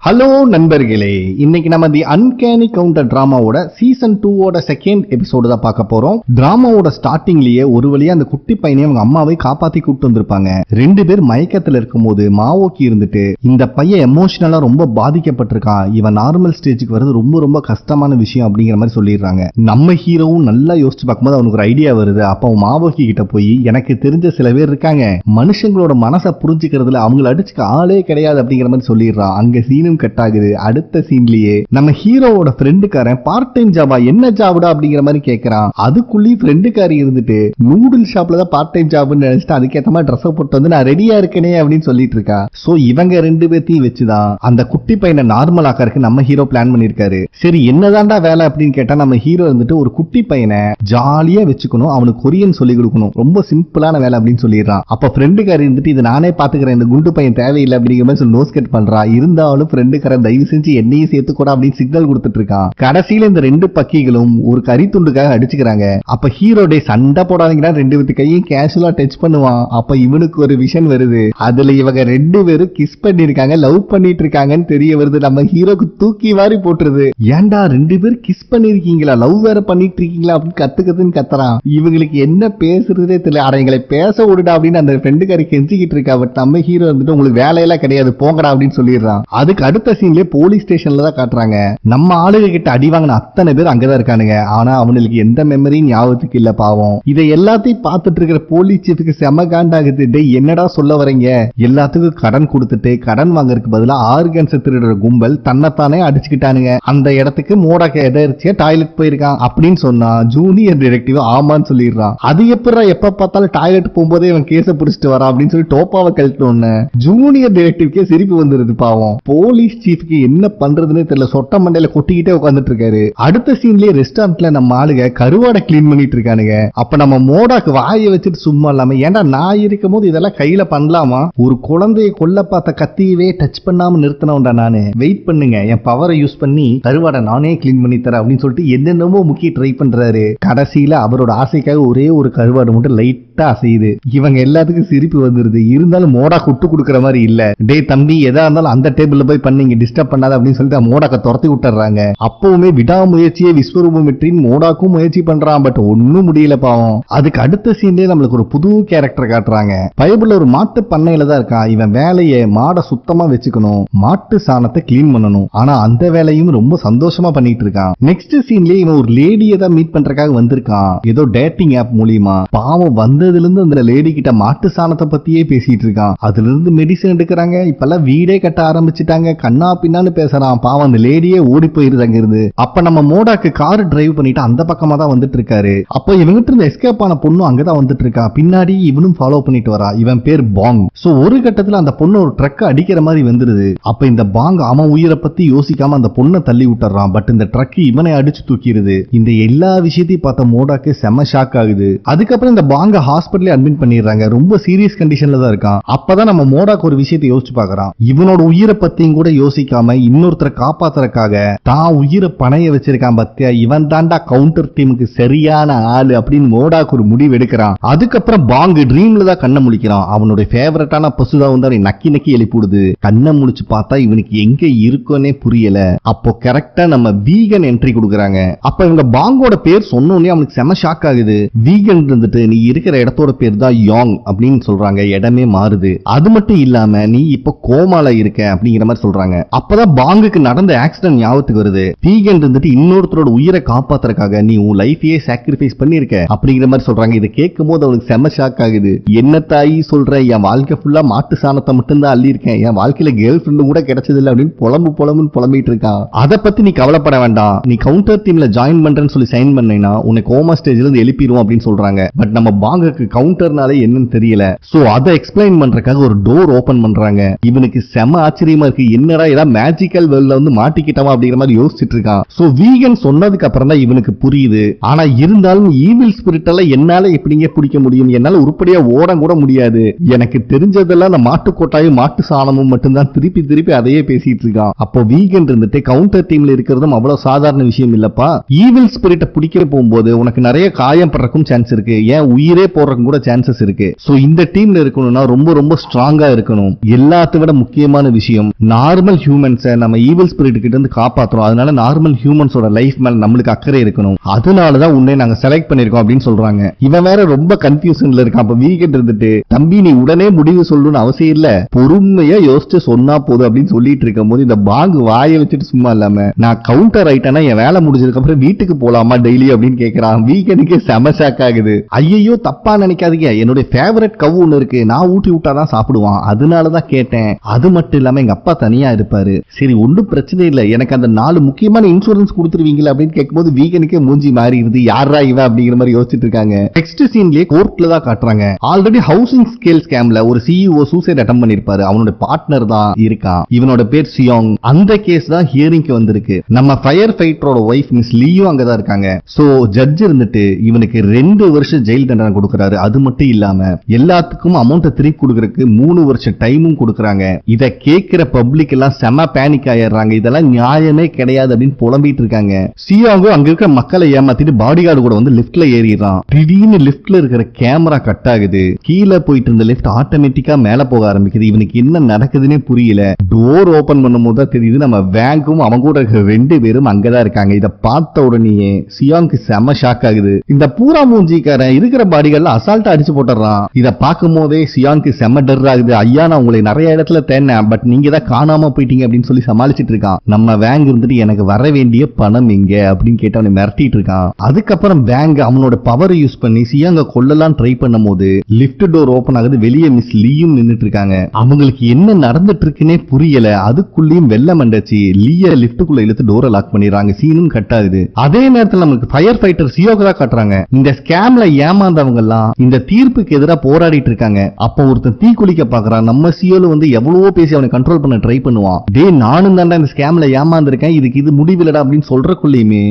Hello நண்பர்களே, இன்னைக்கு நம்ம தி uncanny counter டிராமாவோட season 2 second episode தான் பார்க்க போறோம். டிராமாவோட ஸ்டார்டிங்லயே ஒரு வழியா அந்த குட்டி பையனை அவங்க அம்மாவை காப்பாத்தி கூப்பிட்டு வந்திருப்பாங்க. ரெண்டு பேர் மயக்கத்துல இருக்கும்போது மாவோக்கி இருந்துட்டு இந்த பையன் எமோஷனலா ரொம்ப பாதிக்கப்பட்டிருக்கான், இவன் நார்மல் ஸ்டேஜுக்கு வர்றது ரொம்ப ரொம்ப கஷ்டமான விஷயம் அப்படிங்கிற மாதிரி சொல்லிடுறாங்க. நம்ம ஹீரோவும் நல்லா யோசிச்சு பார்க்கும்போது அவனுக்கு ஒரு ஐடியா வருது. அப்போ மாவோக்கி கிட்ட போய் எனக்கு தெரிஞ்ச சில பேர் இருக்காங்க, மனுஷங்களோட மனசை புரிஞ்சுக்கிறதுல அவங்களை அடிச்சுக்க ஆளே கிடையாது அப்படிங்கிற மாதிரி சொல்லிடுறான். அங்க சீனும் கட் ஆகுது. அடுத்த சீன்லயே நம்ம ஹீரோவோட ஃப்ரெண்டுக்காரன் பார்ட் டைம் ஜாபா, என்ன ஜாபுடா அப்படிங்கிற மாதிரி கேட்கறான். அதுக்குள்ளேயும் ஃப்ரெண்டுக்காரி இருந்துட்டு நூடுல் ஷாப்ல தான் பார்ட் டைம் ஜாப்னு நினைச்சிட்டு அதுக்கேற்ற மாதிரி ட்ரெஸ் போட்டு வந்து நான் ரெடியா இருக்கனே அப்படின்னு சொல்லிட்டு இருக்கா. சோ இவங்க ரெண்டு பேர்த்தையும் வச்சுதான் அந்த குட்டி பையனை நார்மல் ஆக்கறதுக்கு நம்ம ஹீரோ பிளான் பண்ணிருக்காரு. சரி என்னதான்டா வேலை அப்படின்னு கேட்டா நம்ம ஹீரோ இருந்துட்டு ஒரு குட்டி பையனை ஜாலியா வச்சுக்கணும், அவனுக்கு கொரியன் சொல்லி கொடுக்கணும், ரொம்ப சிம்பிளான வேலை அப்படின்னு சொல்லிடுறான். அப்ப ஃப்ரெண்டுக்காரி இருந்துட்டு இது நானே பாத்துக்கிறேன், இந்த குண்டு பையன் தேவையில்லை அப்படிங்கிற மாதிரி சொல்லி நோஸ் கட் பண்றா. இருந்தாலும் ஃப்ரெண்டுக்காரன் தயவு செஞ்சு என்னையும் சேர்த்து கூட அப்படின்னு சிக்னல் கொடுத்துட்டு இருக்கான். கடைசியில இந்த ரெண்டு பக்கிகளும் ஒரு கறி துண்டுக்காக அடிச்சுக்கிறாங்க. அப்ப ஹீரோ டே சண்டை போடாதீங்கன்னா ரெண்டு பேத்து கையும் கேஷுவலா டச் பண்ணுவான். அப்ப இவனுக்கு ஒரு விஷன் வருது, அதுல இவங்க ரெண்டு பேரும் கிஸ் பண்ணிருக்காங்க, லவ் பண்ணிட்டு இருக்காங்கன்னு தெரிய வருது. நம்ம ஹீரோக்கு தூக்கி வாரி போட்டுருது. ஏன்டா ரெண்டு பேரும் கிஸ் பண்ணிருக்கீங்களா, லவ் வேற பண்ணிட்டு இருக்கீங்களா அப்படின்னு கத்துன்னு கத்துறான். இவங்களுக்கு என்ன பேசுறதே தெரியல. அட எங்களை பேச விடுடா அப்படின்னு அந்த ஃப்ரெண்டுக்காரி கெஞ்சிக்கிட்டு இருக்கா. பட் நம்ம ஹீரோ வந்துட்டு உங்களுக்கு வேலையெல்லாம் கிடையாது போங்கடா அப்படின்னு சொல்லிடுறான். அதுக்கு அடுத்த சீன்லயே போலீஸ் ஸ்டேஷன்ல தான் காட்டுறாங்க. நம்ம ஆளுக கிட்ட அடி வாங்கின அத்தனை பேர் அங்கதான் இருக்கானுங்க. ஆனா அவனுக்கு எந்த மெமரியும் ஞாபகத்துக்கு இல்ல பாவம். இதை எல்லாத்தையும் பார்த்துட்டு இருக்கிற போலீஸ் சீஃப்க்கு செம காண்டாகுது. டேய் என்னடா சொல்ல வரீங்க, எல்லாத்துக்கும் கடன் கொடுத்துட்டு கடன் வாங்கறதுக்கு பதிலா ஆர்கன்ஸ் திருடுற கும்பல் தன்னைத்தானே அடிச்சுக்கிட்டானுங்க. அந்த இடத்துக்கு மோடாக்க எதிர்ச்சியா டாய்லெட் போயிருக்கான் அப்படின்னு சொன்னா ஜூனியர் டிடெக்டிவ் ஆமான்னு சொல்லிடுறான். அது எப்படா எப்ப பார்த்தாலும் டாய்லெட் போகும்போதே இவன் கேஸ புடிச்சிட்டு வரா அப்படின்னு சொல்லி டோப்பாவை கழட்டோன்னு ஜூனியர் டிடெக்டிவ்க்கே சிரிப்பு வந்துருது பாவம். போலீஸ் சீஃப்க்கு என்ன பண்றதுன்னு தெரியல, சொட்ட மண்டையில கொட்டிக்கிட்டே உட்கார்ந்துட்டு இருக்காரு. அடுத்த சீன்லயே ரெஸ்டாரண்ட்ல நம்ம ஆளுங்க கருவாடை கிளீன் பண்ணிட்டு இருக்கானுங்க. அப்ப நம்ம மோடாக்கு வாயை வச்சுட்டு சும்மா இல்லாம ஏன்டா நான் இருக்கும் போது இதெல்லாம் கையில பண்ணலாமா, ஒரு குழந்தைய கொல்ல பார்த்த கத்தியவே டச் பண்ணாம நிறுத்தினவன்டா நானு, வெயிட் பண்ணுங்க என் பவரை யூஸ் பண்ணி கருவாடை நானே கிளீன் பண்ணி தரேன் அப்படின்னு சொல்லிட்டு என்னென்னமோ முக்கிய ட்ரை பண்றாரு. கடைசியில அவரோட ஆசைக்காக ஒரே ஒரு கருவாடு மட்டும் லைட்டா அசையுது. இவங்க எல்லாத்துக்கும் சிரிப்பு வந்துருது. இருந்தாலும் மோடா குட்டு கொடுக்கற மாதிரி இல்ல. டே தம்பி எதா இருந்தாலும் அந்த டேபிள்ல போய் பண்ணீங்க, டிஸ்டர்ப் பண்ணாத அப்படின்னு சொல்லிட்டு மோடாக்க துரத்தி விட்டுறாங்க. அப்பவுமே விடாமுயற்சியை விஸ்வரூபம் வெற்றின் மோடாக்கும் முயற்சி பண்றான். பட் ஒன்னும் முடியல பாவம். அதுக்கு அடுத்த சீன்லயே நம்மளுக்கு ஒரு புது கேரக்டர் காட்டுறாங்க. பைபிள்ல ஒரு மாட்டு பண்ணையில தான் இருக்கான். இவன் வேலையை மாடை சுத்தமா வச்சுக்கணும், மாட்டு சாணத்தை கிளீன் பண்ணணும். ஆனா அந்த வேலையும் ரொம்ப சந்தோஷமா பண்ணிட்டு இருக்கான். நெக்ஸ்ட் சீன்லயே இவன் ஒரு லேடியை தான் மீட் பண்றதுக்காக வந்திருக்கான், ஏதோ டேட்டிங் ஆப் மூலியமா. பாவம் வந்ததுல இருந்து அந்த லேடி கிட்ட மாட்டு சாணத்தை பத்தியே பேசிட்டு இருக்கான். அதுல இருந்து மெடிசன் எடுக்கிறாங்க. இப்பெல்லாம் வீடே கட்ட ஆரம்பிச்சுட்டாங்க. கண்ணா பின்னான்னு பேசுறான். பாவம் அந்த லேடியே ஓடி போயிருது அங்க இருந்து. அப்ப நம்ம மோடாக்கு கார் டிரைவ் பண்ணிட்டு அந்த பக்கமா தான் வந்துட்டு இருக்காரு. அப்ப இவங்கிட்ட இருந்து எஸ்கேப் ஆன பொண்ணு அங்கதான் வந்துட்டு இருக்கா. பின்னாடி இவனும் ஃபாலோ பண்ணிட்டு வரா. இவன் பேர் பாங். சோ ஒரு கட்டத்துல அந்த பொண்ணு ஒரு ட்ரக் அடிக்கிற மாதிரி வந்துருது. அப்ப இந்த பாங் அவன் உயிரை பத்தி யோசிக்காம அந்த பொண்ணை தள்ளி விட்டுறான். பட் இந்த ட்ரக் இவனை அடிச்சு தூக்கிடுது. இந்த எல்லா விஷயத்தையும் பார்த்த மோடாக்கு செம ஷாக் ஆகுது. அதுக்கப்புறம் இந்த பாங்க ஹாஸ்பிட்டலே அட்மிட் பண்ணிடுறாங்க. ரொம்ப சீரியஸ் கண்டிஷன்ல தான் இருக்கான். அப்பதான் நம்ம மோடாக்கு ஒரு விஷயத்தை யோசிச்சு பாக்குறான். இவனோட உயிரை பத்தியும் கூட யோசிக்காம இன்னொருத்தரை காப்பாத்துறதுக்காக தான் உயிரை பணைய வச்சிருக்கான் பத்தியா, இவன் தாண்டா கவுண்டர் டீமுக்கு சரியான ஆளு அப்படின்னு மோடாக்கு ஒரு முடிவு எடுக்கிறான். அதுக்கப்புறம் பாங் ட்ரீம்ல தான் கண்ணை முழிக்கிறான். அவனுடைய ஃபேவரட்டான பசுதான் வந்து நக்கி நக்கி எழுப்பிடுது. கண்ணை முழிச்சு பார்த்தா இவனுக்கு எங்க இருக்கோன்னே புரியல. அப்போ கரெக்டா நம்ம வீகன் என்ட்ரி கொடுக்குறாங்க. அப்ப இவங்க பாங்கோட பேர் சொன்னோன்னே அவனுக்கு செம ஷாக் ஆகுது. வீகன் இருந்துட்டு நீ இருக்கிற இடத்தோட பேர் தான் யாங் அப்படின்னு சொல்றாங்க. இடமே மாறுது. அது மட்டும் இல்லாம நீ இப்ப கோமால இருக்க அப்படிங்கிற மாதிரி சொல்றாங்க. அப்பதான் பாங்குக்கு நடந்த ஆக்சிடென்ட் ஞாபகத்துக்கு வருது. வீகன் இருந்துட்டு இன்னொருத்தரோட உயிரை காப்பாத்துறதுக்காக நீ உன் லைஃபையே சாக்ரிஃபைஸ் பண்ணிருக்க அப்படிங்கிற மாதிரி சொல்றாங்க. இதை கேட்கும் போது அவனுக்கு செம ஷாக் ஆகுது. என்ன தாயி சொல்ற, என் வாழ்க்கை ஃபுல்லா மாட்டு சாணத்தை மட்டும் தான் அள்ளி இருக்கேன், என் வாழ்க்கையில கேர்ள் ஃபிரெண்டு கூட கிடைச்சது இல்லை அப்படின்னு புலம்புன்னு புலம்பிட்டு இருக்கான். அதை பத்தி நீ கவலைப்பட வேண்டாம், நீ கவுண்டர் டீம்ல ஜாயின் பண்றேன்னு சொல்லி சைன் பண்ணீங்கன்னா உன்னை கோமா ஸ்டேஜ்ல இருந்து எழுப்பிடுவோம் அப்படின்னு சொல்றாங்க. பட் நம்ம பாங்குக்கு கவுண்டர்னாலே என்னன்னு தெரியல. சோ அதை எக்ஸ்பிளைன் பண்றதுக்காக ஒரு டோர் ஓபன் பண்றாங்க. இவனுக்கு செம ஆச்சரியமா இருக்கு. என்னடா ஏதாவது மேஜிக்கல் வேர்ல்ட்ல வந்து மாட்டிக்கிட்டமா அப்படிங்கிற மாதிரி யோசிச்சுட்டு இருக்கான். சோ வீகன் சொன்னதுக்கு அப்புறம் தான் இவனுக்கு புரியுது. ஆனா இருந்தாலும் ஈவில் ஸ்பிரிட் எல்லாம் என்னால எப்படிங்க பிடிக்க முடியும், என்னால உருப்படியா ஓட கூட முடியாது, எனக்கு தெரிஞ்சதெல்லாம் அந்த மாட்டு கொட்டாயும் மாட்டு சாணமும் மட்டும்தான், திருப்பி அதையே பேசிட்டு இருக்கான். அப்போ வீகன் இருந்துட்டு கவுண்டர் டீம்ல இருக்கிறதும் அவ்வளவு சாதாரண விஷயம் இல்லப்பா, ஈவில் ஸ்பிரிட்டை பிடிக்க போகும்போது உனக்கு நிறைய காயம் படுறக்கும் சான்ஸ் இருக்கு, ஏன் உயிரே போடுறதுக்கு கூட சான்சஸ் இருக்கு. சோ இந்த டீம்ல இருக்கணும்னா ரொம்ப ரொம்ப ஸ்ட்ராங்கா இருக்கணும். எல்லாத்தை விட முக்கியமான விஷயம், நார்மல் ஹியூமன்ஸை நம்ம ஈவில் ஸ்பிரிட் கிட்ட இருந்து காப்பாத்துறோம். அதனால நார்மல் ஹியூமன்ஸோட லைஃப் மேல நம்மளுக்கு அக்கறை இருக்கணும். அதனாலதான் உன்னை நாங்க செலக்ட் பண்ணிருக்கோம் அப்படின்னு சொல்றாங்க. இவன் வேற ரொம்ப கன்ஃபியூஷன்ல இருக்கான். அப்ப வீக்கெண்ட் இருந்துட்டு, தம்பி நீ உடனே முடிவு சொல்லணும்னு அவசியம் இல்ல, பொறுமையா யோசிச்சு சொன்னா போதும் அப்படின்னு சொல்லிட்டு இருக்கும் போது இந்த பாங்கு வாயை வச்சுட்டு சும்மா இல்லாம, நான் கவுண்டர் ஆயிட்டேன்னா என் வேலை முடிஞ்சதுக்கு அப்புறம் வீட்டுக்கு போலாமா டெய்லி அப்படின்னு கேட்கறான். வீக்கெண்டுக்கே செம ஷாக் ஆகுது. ஐயோ தப்பா நினைக்காதீங்க, என்னுடைய ஃபேவரட் கவு ஒண்ணு இருக்கு, நான் ஊட்டி விட்டாதான் சாப்பிடுவான், அதனாலதான் கேட்டேன். அது மட்டும் இல்லாம எங்க அப்பா தனியா இருப்பாரு. சரி ஒன்னும் பிரச்சனை இல்ல, எனக்கு அந்த 4 முக்கியமான இன்சூரன்ஸ் கொடுத்துருவீங்களா அப்படின்னு கேட்கும்போது வீக்கனுக்கே மூஞ்சி மாறி இருது. யாரா இவன் அப்படிங்கிற மாதிரி யோசிச்சுட்டு இருக்காங்க. நெக்ஸ்ட் சீன்லயே கோர்ட்ல தான் காட்டுறாங்க. ஆல்ரெடி ஹவுசிங் ஸ்கேல் ஸ்கேம்ல ஒரு சிஇஓ சூசைட் அட்டெம்ப்ட் பண்ணிருப்பாரு. அவனோட பார்ட்னர் தான் இருக்கான். இவனோட பேர் சியோங். அந்த கேஸ் தான் ஹியரிங்க்கு வந்திருக்கு. நம்ம ஃபயர் ஃபைட்டரோட வைஃப் மிஸ் லீயும் அங்கதான் இருக்காங்க. சோ ஜட்ஜ் இருந்துட்டு இவனுக்கு 2 வருஷம் ஜெயில் தண்டனை கொடுக்கறாரு. அது மட்டும் இல்லாம எல்லாத்துக்கும் அமௌண்ட் திருப்பி கொடுக்கறதுக்கு 3 வருஷம் டைமும் கொடுக்கறாங்க. இத கேட்கிற பப்ளிக் எல்லாம் செம பேனிக் ஆயிடுறாங்க. இதெல்லாம் நியாயமே கிடையாது அப்படின்னு புலம்பிட்டு இருக்காங்க. சியோங் அங்க இருக்கிற மக்களை ஏமாத்திட்டு பாடி கார்டு கூட வந்து லிப்ட்ல ஏறிடுறான். திடீர்னு லிப்ட்ல இருக்கிற கேமரா கட் ஆகுது. கீழே போயிட்டு இருந்த லிப்ட் ஆட்டோமேட்டிக்கா மேல போக ஆரம்பிக்குது. இவனுக்கு என்ன நடக்குதுன்னே புரியல. டோர் ஓபன் பண்ணும்போது தான் தெரியுது நம்ம வேங்கும் அவங்க கூட இருக்கிற 2 பேரும் அங்கதான் இருக்காங்க. இத பார்த்த உடனே சியோங்க்கு செம ஷாக் ஆகுது. இந்த பூரா மூஞ்சிக்காரன் இருக்கிற பாடிகள்ல அசால்ட்டா அடிச்சு போட்டுறான். இத பார்க்கும் போதே சியோங்க்கு செம டர் ஆகுது. ஐயா நான் உங்களை நிறைய இடத்துல தேடினேன், பட் நீங்க தான் காணாம போயிட்டீங்க அப்படின்னு சொல்லி சமாளிச்சிட்டு இருக்கான். நம்ம வேங் இருந்துட்டு எனக்கு வர வேண்டிய பணம் எங்க அப்படின்னு கேட்டு அவனை மிரட்டிட்டு இருக்கான். அதுக்கப்புறம் வேங் அவனோட பவரை யூஸ் பண்ணி சியோங்க கொல்லலாம் ட்ரை பண்ணும் போது லிஃப்ட் டோர் ஓபன் ஆகுது. வெளியே மிஸ் லீயும் நின்னுட்டு இருக்காங்க. அவங்களுக்கு என்ன நடந்துட்டு இருக்குன்னே புரியல. அதுக்குள்ளேயும் வெள்ளம் மண்டச்சு லீய லிஃப்ட்டுக்குள்ள இழுத்து டோரை லாக் பண்ணிடுறாங்க. சீனும் கட் ஆகுது. அதே நேரத்தில் நமக்கு ஃபயர் ஃபைட்டர் சியோக்கு தான் காட்டுறாங்க. இந்த ஸ்கேம்ல ஏமாந்தவங்க எல்லாம் இந்த தீர்ப்புக்கு எதிராக போராடிட்டு இருக்காங்க. அப்ப ஒருத்தன் தீ குளிக்க பாக்குறான். நம்ம சியோல வந்து எவ்வளவோ பேசி அவனை கண்ட்ரோல் பண்ண ட்ரை பண்ணுவான். டே நானும் தாண்டா இந்த ஸ்கேம்ல ஏமாந்திருக்கேன், இதுக்கு இது முடிவில்லடா அப்படின்னு சொல்றக்குள்ளேயுமே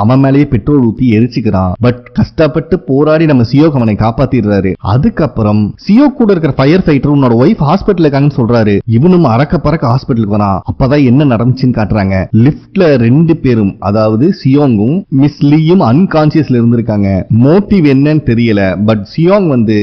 அவன் மேலேயே பெட்ரோல் ஊத்தி எரிச்சுக்கிறான். பட் கஷ்டப்பட்டு போராடி நம்ம சியோக்கு அவனை காப்பாத்திடுறாரு. அதுக்கப்புறம் சியோ கூட இருக்கிற ஃபயர் ஃபைட்டர் உன்னோட ஒய்ஃப் ஹாஸ்பிட்டல் இருக்காங்கன்னு சொல்றாரு. இவனும் அறக்க பறக்க ஹாஸ்பிட்டலுக்கு வரான். அப்பதான் என்ன நடந்துச்சுன்னு காட்டுறாங்க. லிப்ட்ல 2 பேரும், அதாவது சியோங்கும் மிஸ் லீயும் அன்கான்சியஸ்ல இருந்திருக்காங்க. மோட்டிவ் என்னன்னு தெரியல. பட் சியோங் வந்து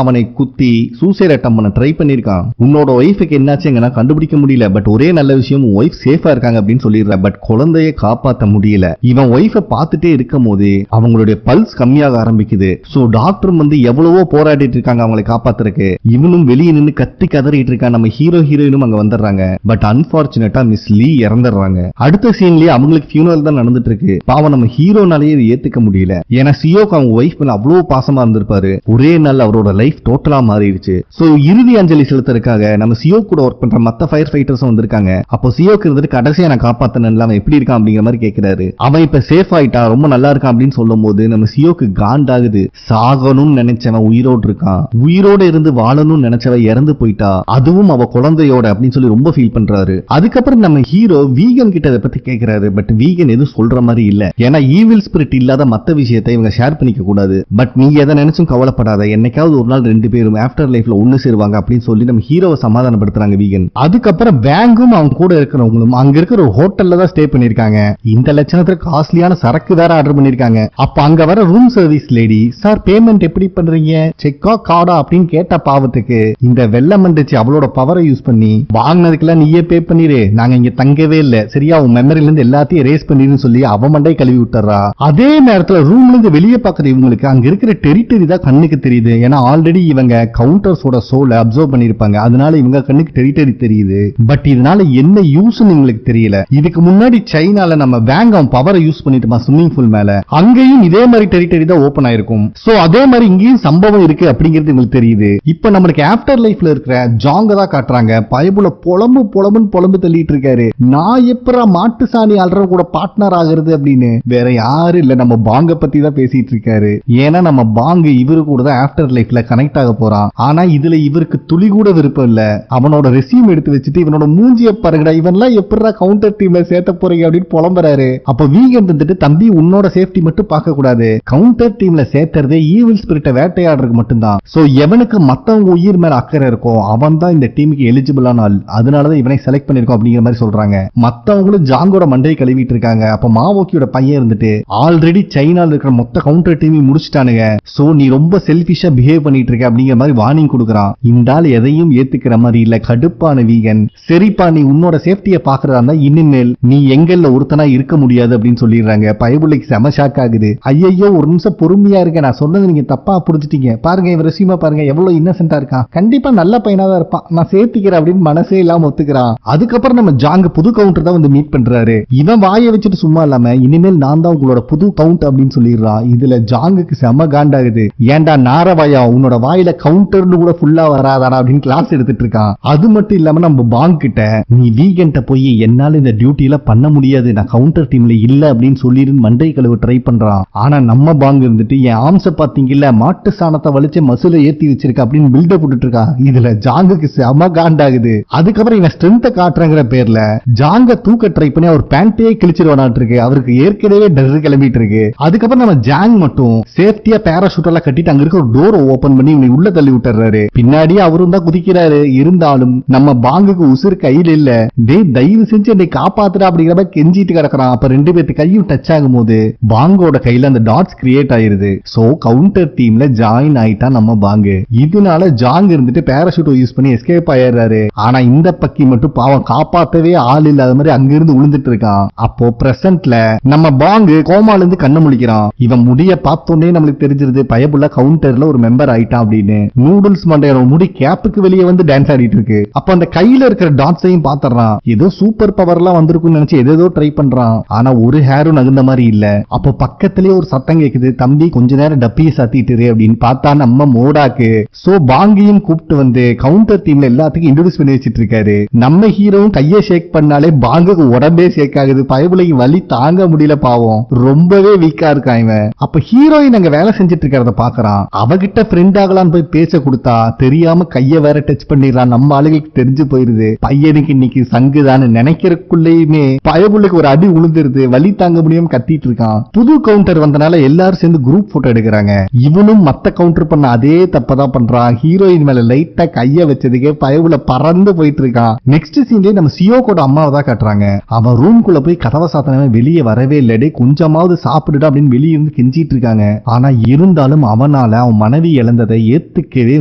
அவனை குத்தி சூசைட் அட்டெம்ப்ட் பண்ண ட்ரை பண்ணிருக்கான். உன்னோட ஒய்ஃபுக்கு என்னாச்சு எங்கன்னா கண்டுபிடிக்க முடியல. பட் ஒரே நல்ல விஷயம், ஒய்ஃப் சேஃபா இருக்காங்க அப்படின்னு சொல்லிடுற. பட் குழந்தைய காப்பாற்ற முடியல. இவன் ஒய்ஃபை பார்த்துட்டே இருக்கும் போது அவங்களுடைய பல்ஸ் கம்மியாக ஆரம்பிக்குது. சோ டாக்டர் வந்து எவ்வளவோ போராடிட்டு இருக்காங்க அவங்களை காப்பாத்துறதுக்கு. இவனும் வெளியே நின்று கத்தி கதறிட்டு இருக்கான். நம்ம ஹீரோயினும் அங்க வந்துடுறாங்க. பட் அன்பார்ச்சுனேட்டா மிஸ் லீ இறந்துடுறாங்க. அடுத்த சீன்லயே அவங்களுக்கு ஃபியூனரல் தான் நடந்துட்டு இருக்கு. பாவம் நம்ம ஹீரோனாலேயே ஏத்துக்க முடியல. ஏன்னா சியோக்கு அவங்க ஒய்ஃப் மேல அவ்வளவு பாசமா இருந்திருப்பாரு. ஒரே நாள் அவரோட லைஃப் டோட்டலா மாறிடுச்சு. சோ இறுதி அஞ்சலி செலுத்துறதுக்காக நம்ம சியோ கூட ஒர்க் பண்ற மத்த ஃபயர் ஃபைட்டர்ஸ் வந்திருக்காங்க. அப்போ சியோக்கு இருந்துட்டு கடைசியா நான் காப்பாத்தனேன், அவன் எப்படி இருக்கான் அப்படிங்கிற மாதிரி கேட்கிறாரு. அவன் இப்ப சேஃப் ஆயிட்டா, ரொம்ப நல்லா இருக்கான் அப்படின்னு சொல்லும் போது நம்ம சியோக்கு காண்டாகுது. சாகணும்னு நினைச்சவன் உயிரோடு இருக்கான், உயிரோட இருந்து வாழணும்னு நினைச்சவன் இறந்து போயிட்டா, அதுவும் அவ குழந்தையோட அப்படின்னு சொல்லி ரொம்ப ஃபீல் பண்றாரு. அதுக்கப்புறம் நம்ம ஹீரோ வீகன் கிட்ட அதை பத்தி கேட்கிறாரு. பட் வீகன் எதுவும் சொல்ற மாதிரி இல்ல. ஏன்னா ஈவில் ஸ்பிரிட் இல்லாத மத்த விஷயத்தை இவங்க ஷேர் பண்ணிக்க கூடாது. பட் நீங்க எதை நினைச்சும் கவலைப்படாத, என்னைக்காவது ஒரு நாள் 2 பேரும் ஆஃப்டர் லைஃப்ல ஒண்ணு சேருவாங்க அப்படின்னு சொல்லி நம்ம ஹீரோவை சமாதானப்படுத்துறாங்க வீகன். அதுக்கப்புறம் வேங்கும் அவங்க கூட இருக்கிறவங்களும் அங்க இருக்கிற ஒரு ஹோட்டல்ல தான் ஸ்டே பண்ணிருக்காங்க. இந்த லட்சணத்துக்கு காஸ்ட்லியான சரக்கு வேற ஆர்டர் பண்ணிருக்காங்க. அப்ப அங்க வர room service lady, sir payment எப்படி பண்றீங்க, செக்கா கார்டா அப்படின்னு கேட்ட பாவத்துக்கு இந்த வெள்ளம் வந்துச்சு அவளோட பவரை யூஸ் பண்ணி வாங்கினதுக்கெல்லாம் நீயே பே பண்ணிரு, நாங்க இங்க தங்கவே இல்ல, சரியா உன் மெமரில இருந்து எல்லாத்தையும் ரேஸ் பண்ணிருன்னு சொல்லி அவ மண்டை கழுவி விட்டுறா. அதே நேரத்துல ரூம்ல இருந்து வெளியே பாக்குற இவங்களுக்கு அங்க இருக்கிற டெரிட்டரி தான் கண்ணுக்கு தெரியுது. ஏன்னா ஆல்ரெடி இவங்க கவுண்டர்ஸோட சோலை அப்சர்வ் பண்ணிருப்பாங்க. அதனால இவங்க கண்ணுக்கு டெரிட்டரி தெரியுது. பட் இதனால என்ன யூஸ் உங்களுக்கு தெரியல. இதுக்கு முன்னாடி சைனால நம்ம வேங் அவன் பவரை யூஸ் பண்ணிட்டுமா ஸ்விம்மிங் பூல் மேல, அங்கேயும் இதே மாதிரி டெரிட்டரி தான் ஓபன் ஆயிருக்கும். சோ அதே மாதிரி இங்கேயும் சம்பவம் இருக்கு அப்படிங்கிறது உங்களுக்கு தெரியுது. இப்ப நம்மளுக்கு ஆஃப்டர் லைஃப்ல இருக்கிற ஜாங்க தான் காட்டுறாங்க. பயபுல புலம்பு தள்ளிட்டு இருக்காரு. நான் எப்பரா மாட்டு சாணி அல்ற கூட பார்ட்னர் ஆகிறது அப்படின்னு. வேற யாரு இல்ல, நம்ம பாங்க பத்தி தான் பேசிட்டு இருக்காரு. ஏன்னா நம்ம பாங்க இவரு கூட தான் ஆஃப்டர் லைஃப்ல கனெக்ட் ஆக போறான். ஆனா இதுல இவருக்கு துளி கூட விருப்பம் இல்ல. அவனோட ரெசியூம் எடுத்து வச்சுட்டு இவனோட மூஞ்சிய பாருங்கடா, இவன்லாம் எப்படா கவுண்டர் டீம்ல சேர்த்த போறீங்க அப்படின்னு புலம்புறாரு. அப்ப வீகன் வந்துட்டு, தம்பி உன்னோட சேஃப்டி மட்டும் பார்க்க கூடாது, கவுண்டர் டீம்ல சேர்த்தறதே ஈவில் ஸ்பிரிட்டை வேட்டையாடுறதுக்கு மட்டும்தான். சோ எவனுக்கு மத்தவங்க உயிர் மேல அக்கறை இருக்கும் அவன் தான் இந்த டீமுக்கு எலிஜிபிளான ஆள், அதனாலதான் இவனை செலக்ட் பண்ணிருக்கோம் அப்படிங்கிற மாதிரி சொல்றாங்க. மத்தவங்களும் ஜாங்கோட மண்டையை கழுவிட்டு இருக்காங்க. அப்ப மாவோக்கியோட பையன் இருந்துட்டு, ஆல்ரெடி சைனால இருக்கிற மொத்த கவுண்டர் டீமையும் முடிச்சுட்டானுங்க, சோ நீ ரொம்ப செல்ஃபிஷா பிஹேவ் பண்ணிட்டு இருக்க அப்படிங்கிற மாதிரி வார்னிங் கொடுக்கறான். இந்த ஆள் எதையும் ஏத்துக்கிற மாதிரி இல்ல, கடுப்பான வீகன். சரிப்பா, நீ உன்னோட சேஃப்டியை பாக்குறதா இருந்தா இனிமேல் நீ எங்கல்ல ஒருத்தனா இருக்க முடியாது அப்படின்னு சொல்லிடுறாங்க. பயபுள்ளைக்கு செம ஷாக் ஆகுது. ஐயோ, ஒரு நிமிஷம் பொறுமையா இருக்க, நான் சொன்னது நீங்க தப்பா புரிஞ்சுட்டீங்க. பாருங்க இவன் ரெசியூமை பாருங்க, எவ்வளவு இன்னசென்ட்டா இருக்கான், கண்டிப்பா நல்ல பையனா தான் இருப்பான், நான் சேர்த்துக்கிறேன் அப்படின்னு மனசே இல்லாம ஒத்துக்கிறான். அதுக்கப்புறம் நம்ம ஜாங் புது கவுண்டர் தான் வந்து மீட் பண்றாரு. இவன் வாயை வச்சுட்டு சும்மா இல்லாம இனிமேல் நான் தான் உங்களோட புது கவுண்ட் அப்படின்னு சொல்லிடுறான். இதுல ஜாங்குக்கு செம காண்டாகுது. ஏன்டா நாரவாயா, உன்னோட வாயில கவுண்டர்னு கூட ஃபுல்லா வராதாடா அப்படின்னு கிளாஸ் எடுத்துட்டு இருக்கான். அது மட்டும் இல்லாம நம்ம பாங் கிட்ட நீ வீகன்ட்ட போய் என்னால இந்த டியூட்டில பண்ண முடியாது, நான் கவுண்டர் டீம்ல இல்ல அப்படின்னு சொல்லிருந்து மண்டை கழுவு ட்ரை பண்றான். ஆனா நம்ம பாங் இருந்துட்டு என் ஆம்ச பாத்தீங்கல்ல, மாட்டு சாணத்தை வலிச்சு மசுல ஏத்தி வச்சிருக்க அப்படின்னு பில்டப் போட்டுட்டு இருக்கா. இதுல ஜாங்குக்கு செம காண்டாகுது. அதுக்கப்புறம் இவன் ஸ்ட்ரென்த் காட்டுறங்கிற பேர்ல ஜாங்க தூக்க ட்ரை பண்ணி அவர் பேண்டையே கிழிச்சிருவானாட்டு இருக்கு. அவருக்கு ஏற்கனவே டர் கிளம்பிட்டு இருக்கு. அதுக்கப்புறம் நம்ம ஜாங் மட்டும் சேஃப்டியா பேராஷூட் எல்லாம் கட்டிட்டு அங்க இருக்க ஒரு டோர் ஓபன் பண்ணி இவனை உள்ள தள்ளி விட்டுறாரு. பின்னாடியே அவரும் தான் குதிக்கிறாரு. இருந்தாலும் நம்ம பாங்குக்கு உசுறு கையில இல்ல. டேய் தயவு செஞ்சு என்னை காப்பாத்துறா அப்படிங்கிற மாதிரி கெஞ்சிட்டு கிடக்குறான். அப்ப ரெண்டு பேர்த்து கையும் டச் ஆகும் போது பாங்கோட கையில அந்த டாட்ஸ் கிரியேட் ஆயிருது. சோ கவுண்டர் டீம்ல ஜாயின் ஆயிட்டா நம்ம பாங்கு. இதனால ஜாங் இருந்துட்டு பேராஷூட் யூஸ் பண்ணி எஸ்கேப் ஆயிடுறாரு. ஆனா இந்த பக்கி மட்டும் பாவம் காப்பாத்தவே ஆள் இல்லாத மாதிரி அங்கிருந்து விழுந்துட்டு இருக்கான். அப்போ பிரசன்ட்ல நம்ம பாங்கு கோமால இருந்து கண்ணு முழிக்கிறான். இவன் முடிய பார்த்தோன்னே நம்மளுக்கு தெரிஞ்சிருது பயபுள்ள கவுண்டர்ல ஒரு மெம்பர் ஆயிட்டான் அப்படின்னு. நூடுல்ஸ் மண்டையோட முடி கேப்புக்கு வெளியே வந்து டான்ஸ் ஆடிட்டு இருக்கு. அப்ப அந்த கையில இருக்கிற டாட்ஸையும் பாத்துறான். ஏதோ சூப்பர் பவர் எல்லாம் வந்திருக்குன்னு நினைச்சு ஏதோ ட்ரை பண்றான். ஆனா ஒரு ஹேரும் நகுந்த மாதிரி இல்ல. அப்போ பக்கத்திலேயே ஒரு சத்தம் கேக்குது, தம்பி கொஞ்ச நேரம் டப்பியை சாத்திட்டு அப்படின்னு. பார்த்தா நம்ம மோடாக்கு. சோ பாங்கியும் கூப்பிட்டு வந்து கவுண்டர் டீம்ல எல்லாத்துக்கும் இன்ட்ரோடியூஸ் பண்ணி வச்சிட்டு இருக்காரு. நம்ம ஹீரோவும் கையை ஷேக் பண்ணாலே பாங்குக்கு உடம்பே ஷேக் ஆகுது. பயபுலைக்கு வலி தாங்க முடியல, பாவம் ரொம்பவே வீக்கா இருக்கான் இவன். அப்ப ஹீரோயின் அங்க வேலை செஞ்சிட்டு இருக்கிறத பாக்குறான். அவகிட்ட ஃப்ரெண்ட் ஆகலான்னு போய் பேச கொடுத்தா தெரியாம கைய வேற டச் பண்ணிடுறான். நம்ம ஆளுகளுக்கு தெரிஞ்சு போயிருது பையனுக்கு இன்னைக்கு சங்குதான்னு நினைக்கிறதுக்குள்ளேயுமே பயபுள்ளைக்கு ஒரு அடி உளுந்துருது. வலி தாங்க முடியாம கத்திட்டு இருக்கான். புது கவுண்டர் வந்தனால எல்லாரும் சேர்ந்து குரூப் போட்டோ எடுக்கிறாங்க. இவனும் மத்த கவுண்டர் பண்ண அதே தப்பதான் பண்றான். ஹீரோயின் மேல லைட்டா கைய வச்சதுக்கே பயபுள்ள பறந்து போயிட்டு இருக்கான். நெக்ஸ்ட் சீன்லயே நம்ம சியோக்கோட அம்மாவை தான் காட்டுறாங்க. அவன் ரூம்குள்ள போய் கதவை சாத்தனவே வெளியே வரவே இல்லடே, கொஞ்சமாவது சாப்பிடுடா அப்படின்னு வெளியே இருந்து கெஞ்சிட்டு இருக்காங்க. ஆனா இருந்தாலும் அவனால அவன் மனைவி இழந்ததை ஏத்துக்கவே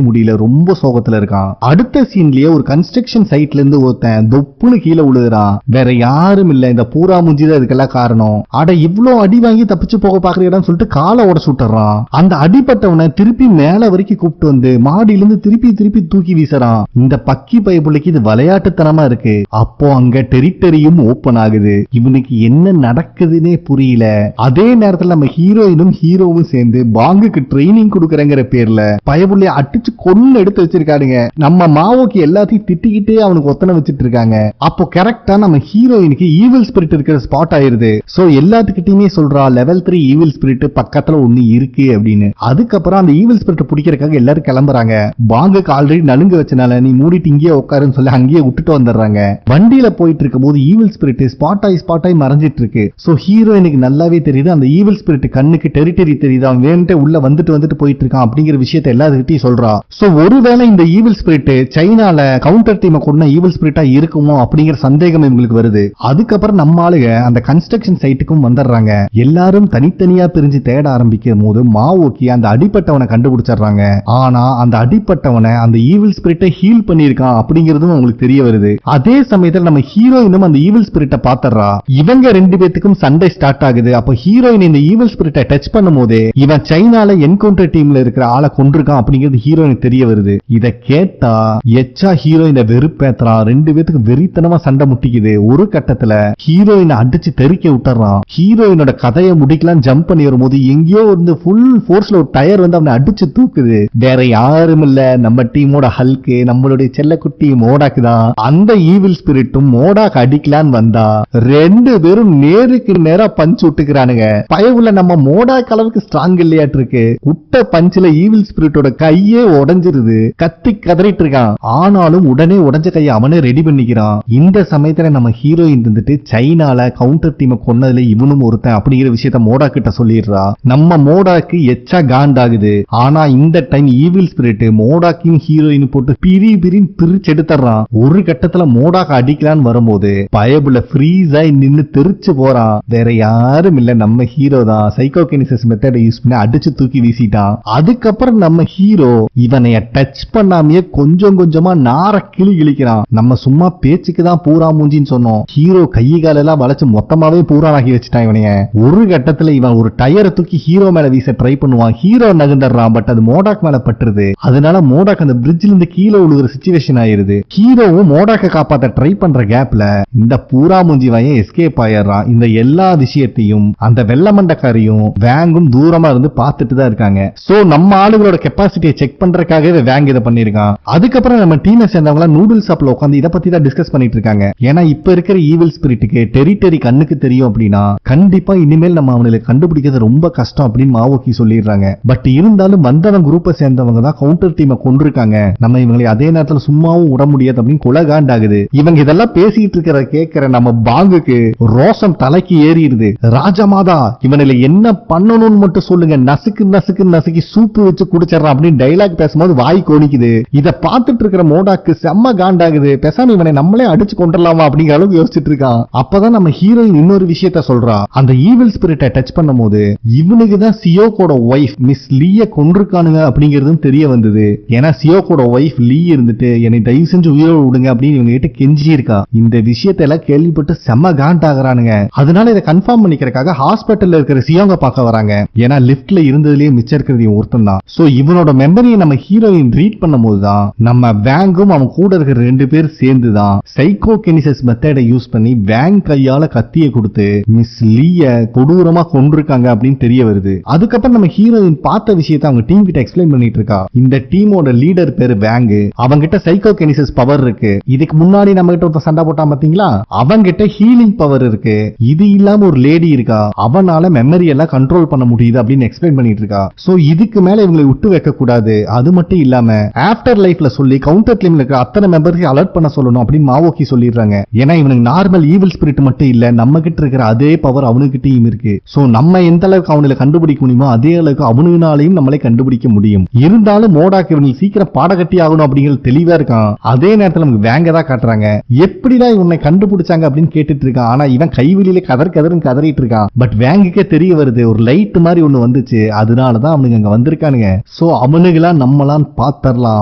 முடியல. ரொம்ப சோகத்துல இருக்கான். அடுத்த சீன்லயே ஒரு கன்ஸ்ட்ரக்ஷன் சைட்ல இருந்து ஒருத்தன் தொப்புன்னு கீழே விழுகிறான். வேற யாரும் இல்ல, இந்த பூரா முஞ்சிதான் இதுக்கெல்லாம் காரணம். அட இவ்ளோ அடி வாங்கி தப்பிச்சு போக பாக்குறீடான்னு சொல்லிட்டு காலை உடச்சு விட்டுறான். அந்த அடிப்பட்டவனை திருப்பி மேல வரைக்கும் கூப்பிட்டு வந்து மாடியிலிருந்து திருப்பி திருப்பி தூக்கி வீசுறான். இந்த பக்கி பயப்புள்ளைக்கு இது விளையாட்டுத்தனமா இருக்கு. அப்போ அங்க டெரிட்டரியும் ஓபன் ஆகுது. இவனுக்கு என்ன நடக்குதுன்னே புரியல. அதே நேரத்துல நம்ம ஹீரோயினும் ஹீரோவும் சேர்ந்து பாங்குக்கு ட்ரைனிங் கொடுக்கறங்கிற பேர்ல பயப்புள்ளைய அடிச்சு கொன்னு எடுத்து வச்சிருக்கானுங்க. நம்ம மாவோக்கு எல்லாத்தையும் திட்டிக்கிட்டே அவனுக்கு ஒத்தனை வச்சிட்டு இருக்காங்க. அப்போ கரெக்டா நம்ம ஹீரோயினுக்கு ஈவில் ஸ்பிரிட் இருக்கிற ஸ்பாட் ஆயிருது. சோ எல்லாத்துக்கிட்டையுமே சொல்றா லெவல் 3 ஈவில் ஸ்பிரிட் பக்கத்துல ஒண்ணு இருக்கு அப்படின்னு. அதுக்கப்புறம் அந்த ஈவில் ஸ்பிரிட் பிடிக்கிறதுக்காக எல்லாரும் கிளம்புறாங்க. பாங்குக்கு ஆல்ரெடி நலுங்க வச்சனால நீ மூடிட்டு இங்கேயே உட்காருன்னு சொல்லி அங்கேயே விட்டுட்டு வந்துடுறாங்க. வண்டியில போயிட்டு இருக்கும் போது ஈவில் ஸ்பிரிட் ஸ்பாட் ஆகி மறைஞ்சிட்டு இருக்கு. சோ ஹீரோயினுக்கு நல்லாவே தெரியுது அந்த ஈவில் ஸ்பிரிட் கண்ணுக்கு டெரிட்டரி தெரியுது. அவன் வேணுட்டே உள்ள வந்துட்டு போயிட்டு இருக்கான் அப்படிங்கிற விஷயத்தை எல்லாத்துக்கிட்டையும் சொல்றா. சோ ஒருவேளை இந்த ஈவில் ஸ்பிரிட் சைனால கவுண்டர் டீமை கொண்ட ஈவில் ஸ்பிரிட்டா இருக்குமோ அப்படிங்கிற சந்தேகம் இவங்களுக்கு வருது. அதுக்கப்புறம் நம்ம ஆளுங்க அந்த கன்ஸ்ட்ரக்ஷன் சைட்டுக்கும் வந்துடுறாங்க. எல்லாரும் தனித்தனியா பிரிஞ்சு தேட ஆரம்பிக்கும் போது மாவோக்கி அந்த அடிப்பட்டவனை கண்டுபிடிச்சிடுறாங்க. ஆனா அந்த அடிப்பட்டவனை அந்த ஈவில் ஸ்பிரிட்டை ஹீல் பண்ணிருக்கான் அப்படிங்கிறதும் உங்களுக்கு தெரிய வருது. அதே சமயத்துல நம்ம ஹீரோயினும் அந்த ஈவில் ஸ்பிரிட்டை பாத்துறா. இவங்க ரெண்டு பேத்துக்கும் சண்டை ஸ்டார்ட் ஆகுது. அப்ப ஹீரோயின் இந்த ஈவில் ஸ்பிரிட்டை டச் பண்ணும் போதே இவன் சைனால என்கவுண்டர் டீம்ல இருக்கிற ஆளை கொண்டிருக்கான் அப்படிங்கிறது ஹீரோயின் தெரிய வருது. இத கேட்டா எச்சா ஹீரோயினை வெறுப்பேத்துறான். ரெண்டு பேத்துக்கு வெறித்தனமா சண்டை முட்டிக்குது. ஒரு கட்டத்துல ஹீரோயினை அடிச்சு தெறிக்க விட்டுறான். ஹீரோயினோட கதையை முடிக்கலாம் ஜம்ப் பண்ணி வரும்போது எங்கேயோ இருந்து ஃபுல் ஃபோர்ஸ்ல ஒரு டயர் வந்து அவனை அடிச்சு தூக்குது. வேற யாரும் இல்ல, நம்ம டீமோட ஹல்க்கு, நம்மளுடைய செல்லக்குட்டி மோடாக்குதான். அந்த ஈவில் ஸ்பிரிட்டும் மோடாக்கு அடிக்கலான்னு வந்தா ரெண்டு பேரும் நேருக்கு நேரா பஞ்ச் விட்டுக்கிறானுங்க. பயவுள்ள நம்ம மோடாக்கு அளவுக்கு ஸ்ட்ராங் இல்லையாட்டு இருக்கு. விட்ட பஞ்சில ஈவில் ஸ்பிரிட்டோட கையே உடைஞ்சிருது. கத்தி கதறிட்டு இருக்கான். ஆனாலும் உடனே உடைஞ்ச கையை அவனே ரெடி பண்ணிக்கிறான். இந்த சமயத்துல நம்ம ஹீரோயின் இருந்துட்டு சைனால கவுண்டர் டீமை கொன்னதுல இவனும் ஒருத்தன் அப்படிங்கிற விஷயத்த மோடா கிட்ட சொல்லிடுறா. நம்ம மோடாக்கு எச்சா காண்டாகுது. ஆனா இந்த டைம் ஈவில் ஸ்பிரிட் மோடாக்கின் ஹீரோயின் போட்டு பிரின்னு பிரிச்சு எடுத்துறான். ஒரு கட்டத்துல மோடாக்கு அடிக்கலான்னு வரும்போது பயபுல ஃப்ரீஸ் ஆகி நின்னு தெரிச்சு போறான். வேற யாரும் இல்ல, நம்ம ஹீரோ தான் சைக்கோகினிசிஸ் மெத்தடை யூஸ் பண்ணி அடிச்சு தூக்கி வீசிட்டான். அதுக்கப்புறம் நம்ம ஹீரோ இவனைய டச் பண்ணாமையே கொஞ்சம் கொஞ்சமா நார கிழிக்கிறான். நம்ம சும்மா பேச்சுக்கு தான் பூரா மூஞ்சின்னு சொன்னோம். ஹீரோ கை காலெல்லாம் வளைச்சு மொத்தமாவே பூரானாகி வச்சுட்டான் இவனைய. ஒரு கட்டத்துல இவன் ஒரு டயரை தூக்கி ஹீரோ மேல வீச ட்ரை பண்ணுவான். ஹீரோ நகர்ந்துடுறான். பட் அது மோடாக் மேல பட்டுருது. அதனால மோடாக் அந்த பிரிட்ஜ்ல இருந்து கீழே விழுகிற சிச்சுவேஷன் ஆயிருது. ஹீரோவும் மோடாக்க காப்பாத்த ட்ரை பண்ற கேப்ல இந்த பூரா மூஞ்சி வாயன் எஸ்கேப் ஆயிடுறான். இந்த எல்லா விஷயத்தையும் அந்த வெள்ளமண்டக்காரியும் வேங்கும் தூரமா இருந்து பார்த்துட்டு தான் இருக்காங்க. சோ நம்ம ஆளுகளோட கெப்பாசிட்டியை செக் பண்றதுக்காகவே வேங் இதை பண்ணிருக்கான். அதுக்கப்புறம் நம்ம டீமை சேர்ந்தவங்க நூடுல்ஸ் ஷாப்ல உட்காந்து இதை பத்தி தான் டிஸ்கஸ் பண்ணிட்டு இருக்காங்க. ஏன்னா இப்ப இருக்கிற ஈவில் ஸ்பிரிட்டுக்கு டெரிட்டரி கண்ணுக்கு தெரியும் அப்படின்னா கண்டிப்பா இனிமேல் நம்ம அவங்களை கண்டுபிடிக்கிறது ரொம்ப கஷ்டம் அப்படின்னு மாவோக்கி சொல்லிடுறாங்க. பட் இருந்தாலும் வந்தவன் குரூப்பை சேர்ந்தவங்க தான் கவுண்டர் டீமை கொண்டிருக்காங்க. நம்ம இவங்களை அதே நேரத்தில் சும்மாவும் விட முடியாது அப்படின்னு கொலகாண்டாகுது. இவங்க இதெல்லாம் பேசிட்டு இருக்கிற கேட்கிற நம்ம பாங்குக்கு ரோசம் தலைக்கு ஏறிடுது. ராஜமாதா இவனில என்ன பண்ணணும்னு மட்டும் சொல்லுங்க, நசுக்கு நசுக்கு நசுக்கி சூப்பு வச்சு குடிச்சிடறான் அப்படின்னு டைலாக் பேசும்போது வாய் கோணிக்குது. இத பார்த்துட்டு இருக்கிற மோடாக்கு செம்ம காண்டாகுது. பேசாம இவனை நம்மளே அடிச்சு கொண்டுலாமா அப்படிங்கிற அளவுக்கு யோசிச்சுட்டு இருக்கான். அப்பதான் நம்ம ஹீரோயின் இன்னொரு விஷயத்த சொல்றா. அந்த ஈவில் ஸ்பிரிட்டை டச் பண்ணும்போது இவனுக்கு தான் சியோக்கோட ஒய்ஃப் மிஸ் லீய கொண்டிருக்கானுங்க அப்படிங்கிறதும் தெரிய வந்தது. ஏன்னா சியோக்கோட ஒய்ஃப் லீ இருந்துட்டு என்னை தயவு செஞ்சு உயிரோடு விடுங்க அப்படின்னு இவங்க கிட்ட கெஞ்சி இருக்கா. இந்த விஷயத்தை எல்லாம் கேள்விப்பட்டு செம்ம காண்டாகிறானுங்க. அதனால இதை கன்ஃபார்ம் பண்ணிக்கிறதுக்காக ஹாஸ்பிட்டல்ல இருக்கிற சியோங்க பார்க்க வராங்க. ஏன்னா லிப்ட்ல இருந்ததுலயே மிச்சம் இருக்கிறது ஒருத்தன் தான். சோ இவனோட மெமரியை நம்ம ஹீரோயின் ரீட் பண்ணும்போது தான் நம்ம வேங்கும் அவன் கூட இருக்கிற 2 பேர் சேர்ந்து தான் சைக்கோகினிசிஸ் மெத்தடை யூஸ் பண்ணி வேங் கையால கத்தியை கொடுத்து மிஸ் லீய கொடூரமா கொண்டிருக்காங்க அப்படின்னு தெரிய வருது. அதுக்கப்புறம் நம்ம ஹீரோயின் பார்த்த விஷயத்தை அவங்க டீம் கிட்ட எக்ஸ்பிளைன் பண்ணிட்டு இருக்கா. இந்த டீமோட லீடர் பேரு வேங்கு. அவங்கிட்ட சைக்கோகினிசிஸ் பவர் இருக்கு. இதுக்கு முன்னாடி நம்ம கிட்ட ஒரு சண்டை போட்டான் பாத்தீங்களா, அவங்கிட்ட ஹீலிங் பவர் இருக்கு. இது இல்லாம ஒரு லேடி இருக்கா, அவனால மெமரி எல்லாம் கண்ட்ரோல் பண்ண முடியுது அப்படின்னு எக்ஸ்பிளைன் பண்ணிட்டு இருக்கா. சோ இதுக்கு மேல இவங்களை விட்டு வைக்க கூடாது. அது மட்டும் இல்லாம ஆஃப்டர் லைஃப்ல சொல்லி கவுண்டர் டீம்ல இருக்கிற அத்தனை மெம்பர்ஸ் அலர்ட் பண்ண சொல்லணும் அப்படின்னு மாவோக்கி சொல்லிடுறாங்க. ஏன்னா இவனுக்கு நார்மல் ஈவில் ஸ்பிரிட் மட்டும் இல்ல, நம்ம கிட்ட இருக்கிற அதே பவர் அவனுக்கிட்டையும் இருக்கு. சோ நம்ம எந்த அளவுக்கு அவனுக்கு கண்டுபிடிக்க முடியுமோ அதே அளவுக்கு அவனுனாலையும் நம்மளை கண்டுபிடிக்க முடியும். இருந்தாலும் மோடாக்கு இவனுக்கு சீக்கிரம் பாடகட்டி ஆகணும் அப்படிங்கிறது தெளிவா இருக்கான். அதே நேரத்தில் நமக்கு வேங்க தான் காட்டுறாங்க. எப்படிதான் இவனை கண்டுபிடிச்சாங்க அப்படின்னு கேட்டுட்டு இருக்கான். ஆனா இவன் கைவிலியில கதறுன்னு கதறிட்டு இருக்கான். பட் வேங்குக்கே தெரிய வருது ஒரு லைட் மாதிரி ஒண்ணு வந்துச்சு, அதனாலதான் அவனுக்கு அங்க வந்திருக்கானுங்க. சோ அவனுங்களாம் நம்மளாம் பாத்தரலாம்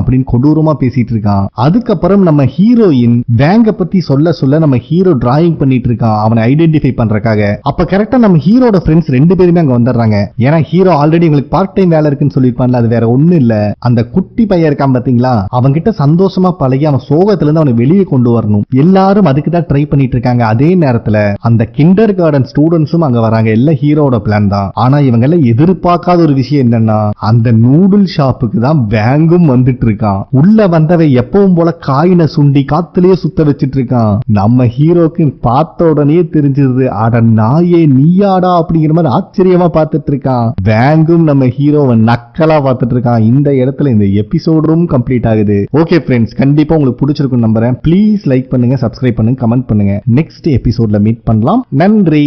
அப்படின்னு கொடூரமா பேசிட்டு இருக்கான். அதுக்கப்புறம் நம்ம ஹீரோயின் வேங்க பத்தி சொல்ல சொல்ல நம்ம ஹீரோ டிராயிங் பண்ணிட்டு இருக்கான் அவனை ஐடென்டிஃபை பண்றதுக்காக. அப்ப கரெக்டா நம்ம ஹீரோட ஃப்ரெண்ட்ஸ் 2 பேருமே அங்க வந்துடுறாங்க. ஏன்னா ஹீரோ ஆல்ரெடி உங்களுக்கு பார்ட் டைம் வேலை இருக்குன்னு சொல்லிருப்பான்ல, அது வேற ஒண்ணு இல்ல, அந்த குட்டி பையன் இருக்கான் பாத்தீங்களா, அவன்கிட்ட சந்தோஷமா பழகி அவன் சோகத்துல இருந்து அவனை வெளியே கொண்டு வரணும். எல்லாரும் அதுக்கு தான் ட்ரை பண்ணிட்டு இருக்காங்க. அதே நேரத்துல அந்த கிண்டர் கார்டன் ஸ்டூடெண்ட்ஸும் அங்க வராங்க. எல்லாம் ஹீரோட பிளான் தான். ஆனா இவங்க எல்லாம் எதிர்பார்க்காத ஒரு விஷயம் என்னன்னா அந்த நூடுல் ஷாப்புக்கு தான் வேங்கும் வந்துட்டு இருக்கான். உள்ள வந்தவை எப்பவும் போல காயினை சுண்டி காத்துலயே சுத்த வச்சிட்டு இருக்கான். நம்ம ஹீரோக்கு பார்த்த உடனே தெரிஞ்சிருது, அட நாயே நீயாடா அப்படிங்கிற மாதிரி ஆச்சரியமா பார்த்துட்டு இருக்கான். வேங்கும் நம்ம ஹீரோவை நக்கலா பார்த்துட்டு இருக்கான். இந்த இடத்துல இந்த எபிசோடும் கம்ப்ளீட் ஆகுது. ஓகே ஃப்ரெண்ட்ஸ், கண்டிப்பா உங்களுக்கு பிடிச்சிருக்கும் நம்புறேன். ப்ளீஸ் லைக் பண்ணுங்க, சப்ஸ்கிரைப் பண்ணுங்க, கமெண்ட் பண்ணுங்க. நெக்ஸ்ட் எபிசோட்ல மீட் பண்ணலாம். நன்றி.